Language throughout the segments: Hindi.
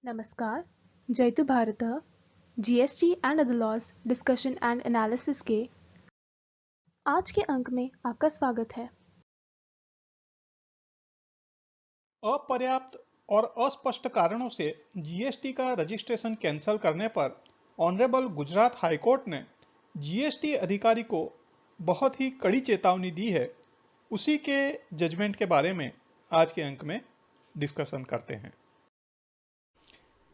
नमस्कार, जयतु भारतः GST and other laws discussion and analysis के आज के अंक में आपका स्वागत है। अपर्याप्त और अस्पष्ट कारणों से जीएसटी का रजिस्ट्रेशन कैंसिल करने पर ऑनरेबल गुजरात हाईकोर्ट ने जीएसटी अधिकारी को बहुत ही कड़ी चेतावनी दी है। उसी के जजमेंट के बारे में आज के अंक में डिस्कशन करते हैं।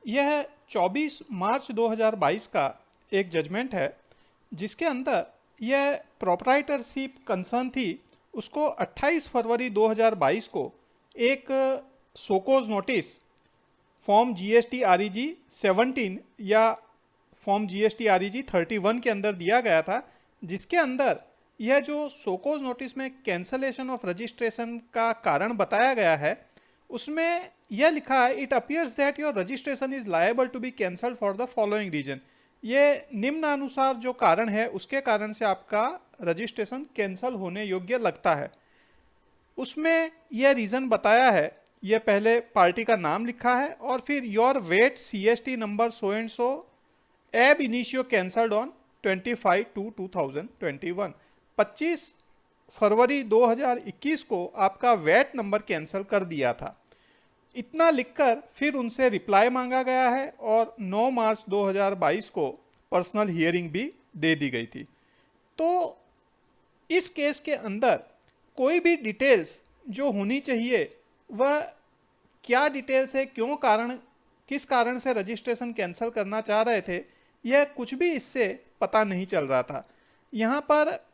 यह 24 मार्च 2022 का एक जजमेंट है जिसके अंदर यह प्रोप्राइटरशिप कंसर्न थी, उसको 28 फरवरी 2022 को एक सोकोज नोटिस फॉर्म जीएसटी आरईजी 17 या फॉर्म जीएसटी आरईजी 31 के अंदर दिया गया था, जिसके अंदर यह जो सोकोज नोटिस में कैंसलेशन ऑफ रजिस्ट्रेशन का कारण बताया गया है, उसमें यह लिखा है it appears that your registration is liable to be cancelled for the following reason. ये निम्नानुसार जो कारण है उसके कारण से आपका रजिस्ट्रेशन कैंसल होने योग्य लगता है। उसमें यह रीज़न बताया है, यह पहले पार्टी का नाम लिखा है और फिर your weight CST number so and so एब इनिशियो कैंसल्ड ऑन 25/2/2021। 25 फरवरी 2021 को आपका वेट नंबर कैंसिल कर दिया था। इतना लिखकर फिर उनसे रिप्लाई मांगा गया है और 9 मार्च 2022 को पर्सनल हियरिंग भी दे दी गई थी। तो इस केस के अंदर कोई भी डिटेल्स जो होनी चाहिए वह क्या डिटेल्स है, क्यों कारण, किस कारण से रजिस्ट्रेशन कैंसिल करना चाह रहे थे, यह कुछ भी इससे पता नहीं चल रहा था। यहाँ पर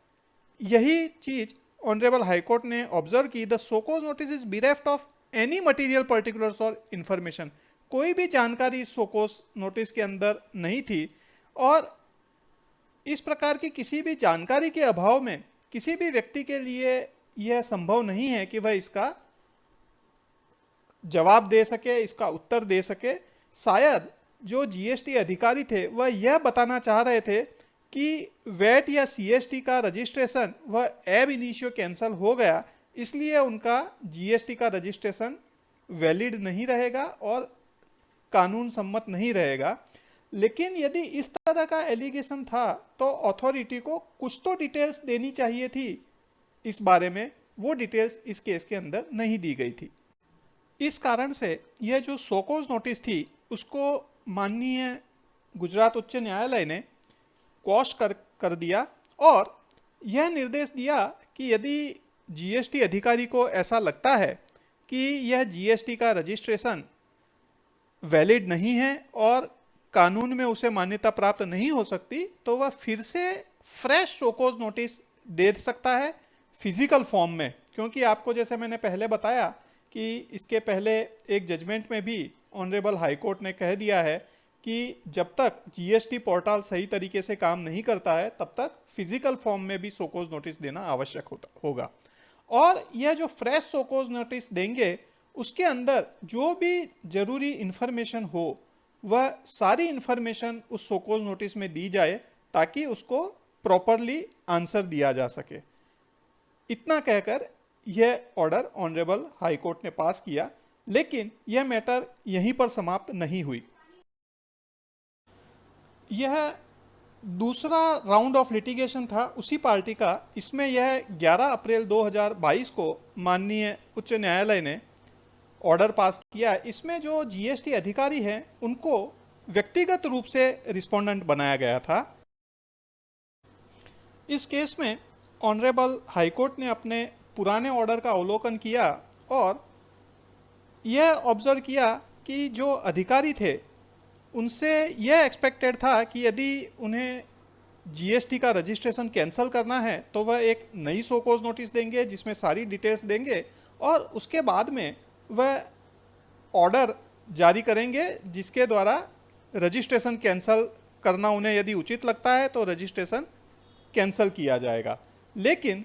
यही चीज ऑनरेबल हाईकोर्ट ने ऑब्जर्व की, the show cause notice is bereft of any material particulars और इंफॉर्मेशन। कोई भी जानकारी सोकोज नोटिस के अंदर नहीं थी और इस प्रकार की किसी भी जानकारी के अभाव में किसी भी व्यक्ति के लिए यह संभव नहीं है कि वह इसका जवाब दे सके, इसका उत्तर दे सके। शायद जो जीएसटी अधिकारी थे वह यह बताना चाह रहे थे कि वेट या सीएसटी का रजिस्ट्रेशन वह एब इनिशियो कैंसिल हो गया, इसलिए उनका जीएसटी का रजिस्ट्रेशन वैलिड नहीं रहेगा और कानून सम्मत नहीं रहेगा। लेकिन यदि इस तरह का एलिगेशन था तो अथॉरिटी को कुछ तो डिटेल्स देनी चाहिए थी इस बारे में, वो डिटेल्स इस केस के अंदर नहीं दी गई थी। इस कारण से यह जो सोकोज नोटिस थी उसको माननीय गुजरात उच्च न्यायालय ने क्वॉश कर दिया और यह निर्देश दिया कि यदि जीएसटी अधिकारी को ऐसा लगता है कि यह जीएसटी का रजिस्ट्रेशन वैलिड नहीं है और कानून में उसे मान्यता प्राप्त नहीं हो सकती, तो वह फिर से फ्रेश शोकोज नोटिस दे सकता है फिजिकल फॉर्म में। क्योंकि आपको जैसे मैंने पहले बताया कि इसके पहले एक जजमेंट में भी ऑनरेबल हाईकोर्ट ने कह दिया है कि जब तक जीएसटी पोर्टल सही तरीके से काम नहीं करता है तब तक फिजिकल फॉर्म में भी शोकोज नोटिस देना आवश्यक होगा। और यह जो फ्रेश शोकोज नोटिस देंगे उसके अंदर जो भी जरूरी इंफॉर्मेशन हो वह सारी इंफॉर्मेशन उस शोकोज नोटिस में दी जाए ताकि उसको प्रॉपरली आंसर दिया जा सके। इतना कहकर यह ऑर्डर ऑनरेबल हाई कोर्ट ने पास किया, लेकिन यह मैटर यहीं पर समाप्त नहीं हुई। यह दूसरा राउंड ऑफ लिटिगेशन था उसी पार्टी का। इसमें यह 11 अप्रैल 2022 को माननीय उच्च न्यायालय ने ऑर्डर पास किया। इसमें जो जीएसटी अधिकारी हैं उनको व्यक्तिगत रूप से रिस्पोंडेंट बनाया गया था। इस केस में ऑनरेबल हाईकोर्ट ने अपने पुराने ऑर्डर का अवलोकन किया और यह ऑब्जर्व किया कि जो अधिकारी थे उनसे यह एक्सपेक्टेड था कि यदि उन्हें जीएसटी का रजिस्ट्रेशन कैंसिल करना है तो वह एक नई शोकोज नोटिस देंगे जिसमें सारी डिटेल्स देंगे और उसके बाद में वह ऑर्डर जारी करेंगे जिसके द्वारा रजिस्ट्रेशन कैंसिल करना उन्हें यदि उचित लगता है तो रजिस्ट्रेशन कैंसिल किया जाएगा। लेकिन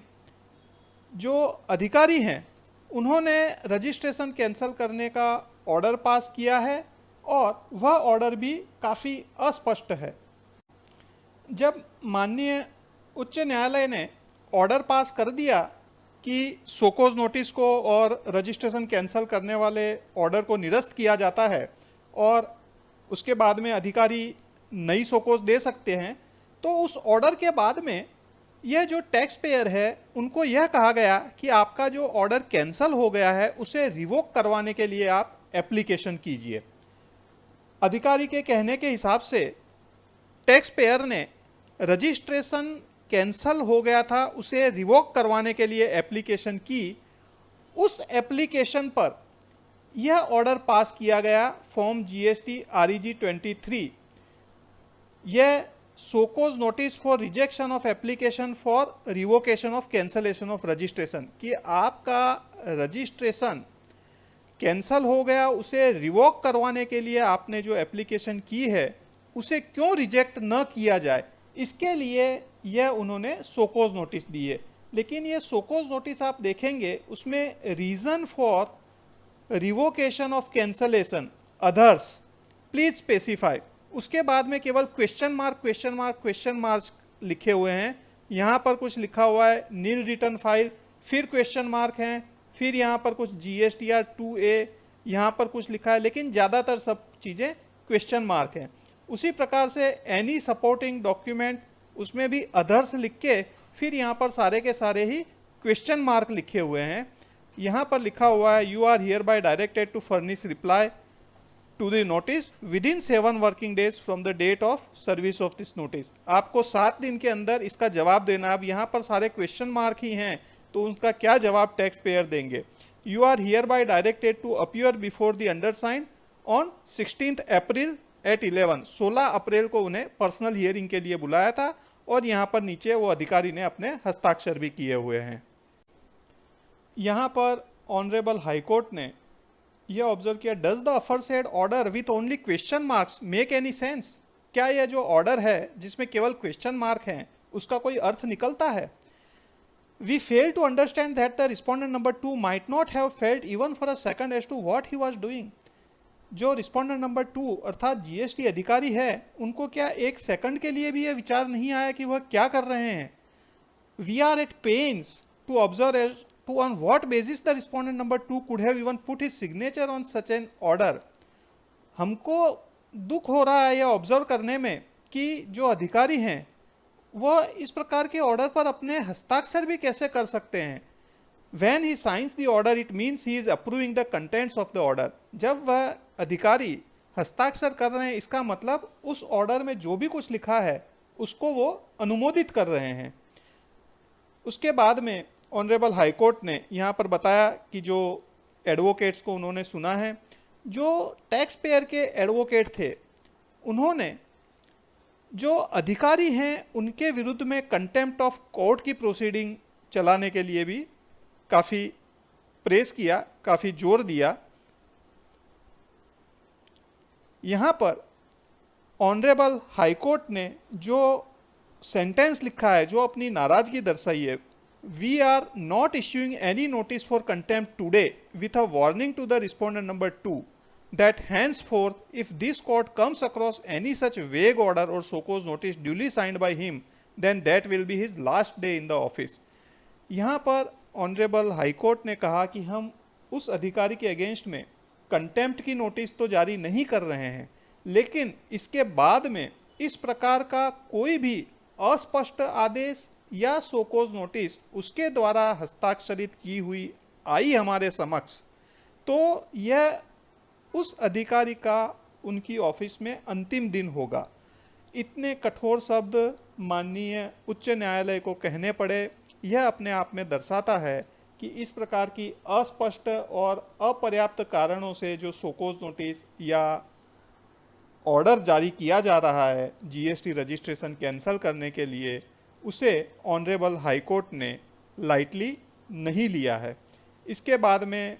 जो अधिकारी हैं उन्होंने रजिस्ट्रेशन कैंसिल करने का ऑर्डर पास किया है और वह ऑर्डर भी काफ़ी अस्पष्ट है। जब माननीय उच्च न्यायालय ने ऑर्डर पास कर दिया कि शोकोज नोटिस को और रजिस्ट्रेशन कैंसिल करने वाले ऑर्डर को निरस्त किया जाता है और उसके बाद में अधिकारी नई सोकोज दे सकते हैं। तो उस ऑर्डर के बाद में यह जो टैक्स पेयर है उनको यह कहा गया कि आपका जो ऑर्डर कैंसल हो गया है उसे रिवोक करवाने के लिए आप एप्लीकेशन कीजिए। अधिकारी के कहने के हिसाब से टैक्स पेयर ने रजिस्ट्रेशन कैंसल हो गया था उसे रिवोक करवाने के लिए एप्लीकेशन की। उस एप्लीकेशन पर यह ऑर्डर पास किया गया फॉर्म GST REG 23। यह show cause notice for rejection of application for revocation of cancellation of registration कि आपका रजिस्ट्रेशन कैंसल हो गया उसे रिवोक करवाने के लिए आपने जो एप्लीकेशन की है उसे क्यों रिजेक्ट न किया जाए, इसके लिए यह उन्होंने सोकोज नोटिस दी है। लेकिन ये सोकोज नोटिस आप देखेंगे उसमें reason for revocation of cancellation others please specify, उसके बाद में केवल क्वेश्चन मार्क लिखे हुए हैं। यहाँ पर कुछ लिखा हुआ है नील रिटर्न फाइल, फिर क्वेश्चन मार्क हैं, फिर यहाँ पर कुछ GSTR 2A यहाँ पर कुछ लिखा है, लेकिन ज़्यादातर सब चीज़ें क्वेश्चन मार्क हैं। उसी प्रकार से एनी सपोर्टिंग डॉक्यूमेंट उसमें भी अदर्स लिख के फिर यहाँ पर सारे के सारे ही क्वेश्चन मार्क लिखे हुए हैं। यहाँ पर लिखा हुआ है you are hereby directed to furnish reply to the notice within 7 working days from the date of service of this notice. आपको 7 दिन के अंदर इसका जवाब देना। अब यहाँ पर सारे क्वेश्चन मार्क ही हैं तो उनका क्या जवाब टैक्स पेयर देंगे। You are hereby directed to appear before the undersigned on 16 April at 11। 16 अप्रैल को उन्हें पर्सनल हियरिंग के लिए बुलाया था और यहाँ पर नीचे वो अधिकारी ने अपने हस्ताक्षर भी किए हुए हैं। यहाँ पर ऑनरेबल हाईकोर्ट ने यह ऑब्जर्व किया does the aforesaid order with only question marks make any sense, क्या यह जो ऑर्डर है जिसमें केवल क्वेश्चन मार्क हैं उसका कोई अर्थ निकलता है। We fail to understand that the respondent number 2 might not have felt even for a second as to what he was doing. जो रिस्पोंडेंट नंबर 2 अर्थात GST अधिकारी है उनको क्या एक सेकंड के लिए भी यह विचार नहीं आया कि वह क्या कर रहे हैं। We are at pains to observe as to on what basis the respondent number 2 could have even put his signature on such an order। हमको दुख हो रहा है यह ऑब्जर्व करने में कि जो अधिकारी हैं वह इस प्रकार के ऑर्डर पर अपने हस्ताक्षर भी कैसे कर सकते हैं। When he signs the order it means he is approving the contents of the order। जब वह अधिकारी हस्ताक्षर कर रहे हैं इसका मतलब उस ऑर्डर में जो भी कुछ लिखा है उसको वो अनुमोदित कर रहे हैं। उसके बाद में ऑनरेबल हाईकोर्ट ने यहाँ पर बताया कि जो एडवोकेट्स को उन्होंने सुना है, जो टैक्स पेयर के एडवोकेट थे उन्होंने जो अधिकारी हैं उनके विरुद्ध में कंटेम्प्ट ऑफ कोर्ट की प्रोसीडिंग चलाने के लिए भी काफ़ी प्रेस किया, काफ़ी जोर दिया। यहाँ पर ऑनरेबल हाईकोर्ट ने जो सेंटेंस लिखा है, जो अपनी नाराज़गी दर्शाई है, We are not issuing any notice for contempt today with a warning to the respondent number 2 that henceforth if this court comes across any such vague order or so-called notice duly signed by him then that will be his last day in the office। यहाँ पर ऑनरेबल हाईकोर्ट ने कहा कि हम उस अधिकारी के अगेंस्ट में कंटेम्प्ट की नोटिस तो जारी नहीं कर रहे हैं, लेकिन इसके बाद में इस प्रकार का कोई भी अस्पष्ट आदेश या सोकोज नोटिस उसके द्वारा हस्ताक्षरित की हुई आई हमारे समक्ष तो यह उस अधिकारी का उनकी ऑफिस में अंतिम दिन होगा। इतने कठोर शब्द माननीय उच्च न्यायालय को कहने पड़े, यह अपने आप में दर्शाता है कि इस प्रकार की अस्पष्ट और अपर्याप्त कारणों से जो सोकोज नोटिस या ऑर्डर जारी किया जा रहा है GST रजिस्ट्रेशन कैंसिल करने के लिए, उसे ऑनरेबल हाईकोर्ट ने लाइटली नहीं लिया है। इसके बाद में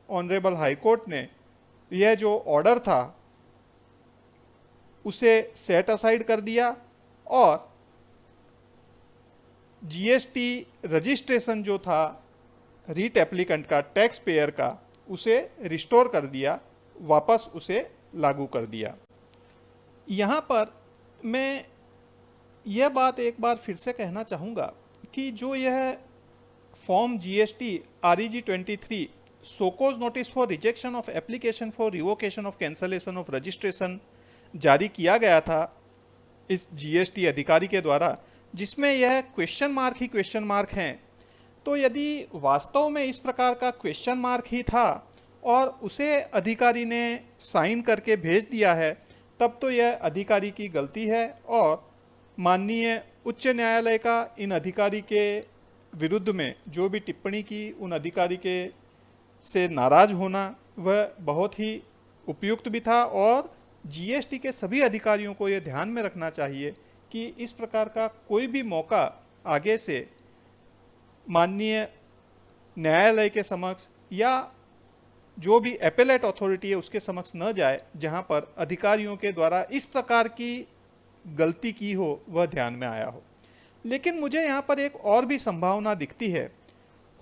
ऑनरेबल हाईकोर्ट ने यह जो ऑर्डर था उसे सेट असाइड कर दिया और GST रजिस्ट्रेशन जो था रीट एप्लीकेंट का, टैक्स पेयर का, उसे रिस्टोर कर दिया, वापस उसे लागू कर दिया। यहाँ पर मैं यह बात एक बार फिर से कहना चाहूँगा कि जो यह form GST REG 23 show cause notice for rejection of application for revocation of cancellation of registration जारी किया गया था इस जीएसटी अधिकारी के द्वारा, जिसमें यह क्वेश्चन मार्क ही क्वेश्चन मार्क हैं, तो यदि वास्तव में इस प्रकार का क्वेश्चन मार्क ही था और उसे अधिकारी ने साइन करके भेज दिया है, तब तो यह अधिकारी की गलती है और माननीय उच्च न्यायालय का इन अधिकारी के विरुद्ध में जो भी टिप्पणी की, उन अधिकारी के से नाराज होना वह बहुत ही उपयुक्त भी था। और जीएसटी के सभी अधिकारियों को यह ध्यान में रखना चाहिए कि इस प्रकार का कोई भी मौका आगे से माननीय न्यायालय के समक्ष या जो भी एपेलेट अथॉरिटी है उसके समक्ष न जाए, जहां पर अधिकारियों के द्वारा इस प्रकार की गलती की हो, वह ध्यान में आया हो। लेकिन मुझे यहाँ पर एक और भी संभावना दिखती है।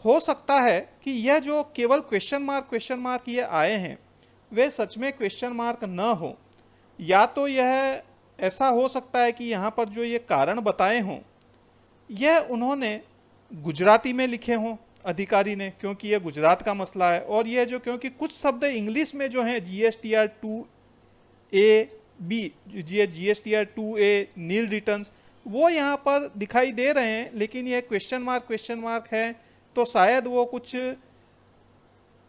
हो सकता है कि यह जो केवल क्वेश्चन मार्क ये आए हैं, वे सच में क्वेश्चन मार्क न हो, या तो यह ऐसा हो सकता है कि यहाँ पर जो ये कारण बताए हों, यह उन्होंने गुजराती में लिखे हों अधिकारी ने, क्योंकि यह गुजरात का मसला है। और यह जो, क्योंकि कुछ शब्द इंग्लिश में जो हैं GSTR 2A GSTR 2A नील रिटर्न्स, वो यहाँ पर दिखाई दे रहे हैं, लेकिन यह क्वेश्चन मार्क है, तो शायद वो कुछ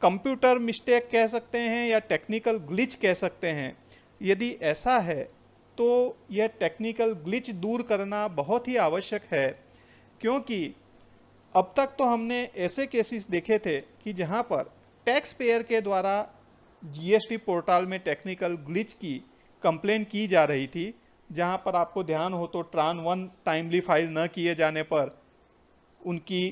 कंप्यूटर मिस्टेक कह सकते हैं या टेक्निकल ग्लिच कह सकते हैं। यदि ऐसा है तो यह टेक्निकल ग्लिच दूर करना बहुत ही आवश्यक है, क्योंकि अब तक तो हमने ऐसे केसेस देखे थे कि जहां पर टैक्स पेयर के द्वारा जीएसटी पोर्टल में टेक्निकल ग्लिच की कंप्लेन की जा रही थी, जहां पर आपको ध्यान हो तो ट्रान 1 टाइमली फाइल न किए जाने पर उनकी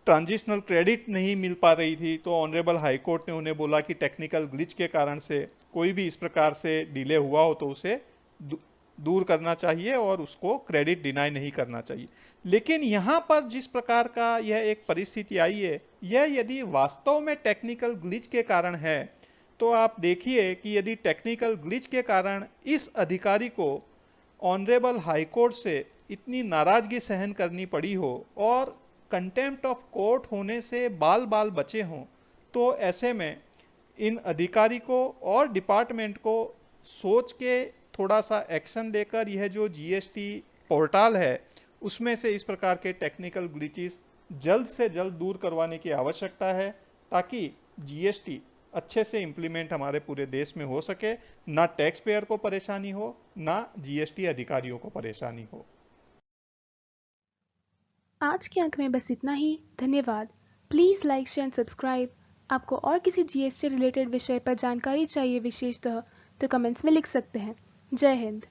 ट्रांजिशनल क्रेडिट नहीं मिल पा रही थी। तो ऑनरेबल हाई कोर्ट ने उन्हें बोला कि टेक्निकल ग्लिच के कारण से कोई भी इस प्रकार से डिले हुआ हो तो उसे दूर करना चाहिए और उसको क्रेडिट डिनाई नहीं करना चाहिए। लेकिन यहाँ पर जिस प्रकार का यह एक परिस्थिति आई है, यह यदि वास्तव में टेक्निकल ग्लिच के कारण है, तो आप देखिए कि यदि टेक्निकल ग्लिच के कारण इस अधिकारी को ऑनरेबल हाई कोर्ट से इतनी नाराजगी सहन करनी पड़ी हो और कंटेम्प्ट ऑफ कोर्ट होने से बाल बाल बचे हों, तो ऐसे में इन अधिकारी को और डिपार्टमेंट को सोच के थोड़ा सा एक्शन लेकर यह जो जीएसटी पोर्टल है उसमें से इस प्रकार के टेक्निकल ग्लिचेस जल्द से जल्द दूर करवाने की आवश्यकता है, ताकि जीएसटी अच्छे से इम्प्लीमेंट हमारे पूरे देश में हो सके, ना टैक्स पेयर को परेशानी हो, ना जीएसटी अधिकारियों को परेशानी हो। आज के अंक में बस इतना ही। धन्यवाद। Please like, share and subscribe. आपको और किसी जीएसटी रिलेटेड विषय पर जानकारी चाहिए विशेषतः, तो कमेंट्स में लिख सकते हैं। जय हिंद।